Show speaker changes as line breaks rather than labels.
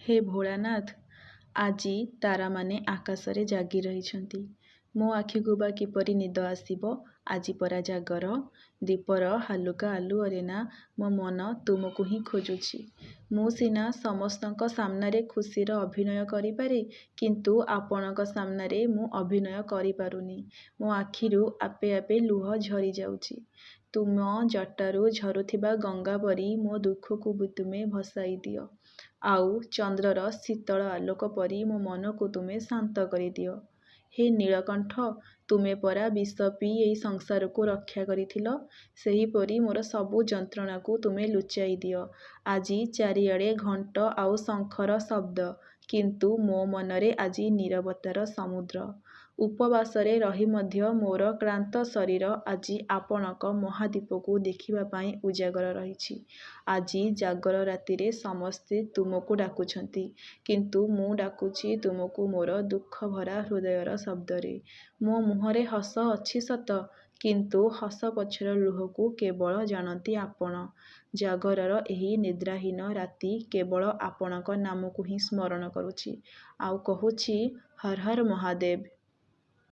ହେ ଭୋଳାନାଥ, ଆଜି ତାରାମାନେ ଆକାଶରେ ଜାଗି ରହିଛନ୍ତି। ମୋ ଆଖିକୁ ବା କିପରି ନିଦ ଆସିବ? ଆଜି ପରା ଜାଗର। ଦୀପର ହାଲୁକା ଆଲୁଅରେ ନା ମୋ ମନ ତୁମକୁ ହିଁ ଖୋଜୁଛି। ମୁଁ ସିନା ସମସ୍ତଙ୍କ ସାମ୍ନାରେ ଖୁସିର ଅଭିନୟ କରିପାରେ, କିନ୍ତୁ ଆପଣଙ୍କ ସାମ୍ନାରେ ମୁଁ ଅଭିନୟ କରିପାରୁନି। ମୋ ଆଖିରୁ ଆପେ ଆପେ ଲୁହ ଝରିଯାଉଛି। ତୁମ ଜଟାରୁ ଝରୁଥିବା ଗଙ୍ଗା ପରି ମୋ ଦୁଃଖକୁ ବି ତୁମେ ଭସାଇ ଦିଅ। ଆଉ ଚନ୍ଦ୍ରର ଶୀତଳ ଆଲୋକ ପରି ମୋ ମନକୁ ତୁମେ ଶାନ୍ତ କରିଦିଅ। ହେ ନୀଳକଣ୍ଠ, ତୁମେ ପରା ବିଷ ପିଇ ଏହି ସଂସାରକୁ ରକ୍ଷା କରିଥିଲ। ସେହିପରି ମୋର ସବୁ ଯନ୍ତ୍ରଣାକୁ ତୁମେ ଲୁଚାଇ ଦିଅ। ଆଜି ଚାରିଆଡ଼େ ଘଣ୍ଟ ଆଉ ଶଙ୍ଖର ଶବ୍ଦ, କିନ୍ତୁ ମୋ ମନରେ ଆଜି ନୀରବତାର ସମୁଦ୍ର। ଉପବାସରେ ରହି ମଧ୍ୟ ମୋର କ୍ଳାନ୍ତ ଶରୀର ଆଜି ଆପଣଙ୍କ ମହାଦୀପକୁ ଦେଖିବା ପାଇଁ ଉଜାଗର ରହିଛି। ଆଜି ଜାଗର ରାତିରେ ସମସ୍ତେ ତୁମକୁ ଡାକୁଛନ୍ତି, କିନ୍ତୁ ମୁଁ ଡାକୁଛି ତୁମକୁ ମୋର ଦୁଃଖଭରା ହୃଦୟର ଶବ୍ଦରେ। ମୋ ମୁହଁରେ ହସ ଅଛି ସତ, କିନ୍ତୁ ହସ ପଛର ଲୁହକୁ କେବଳ ଜାଣନ୍ତି ଆପଣ। ଜାଗରର ଏହି ନିଦ୍ରାହୀନ ରାତି କେବଳ ଆପଣଙ୍କ ନାମକୁ ହିଁ ସ୍ମରଣ କରୁଛି, ଆଉ କହୁଛି, ହର ହର ମହାଦେବ।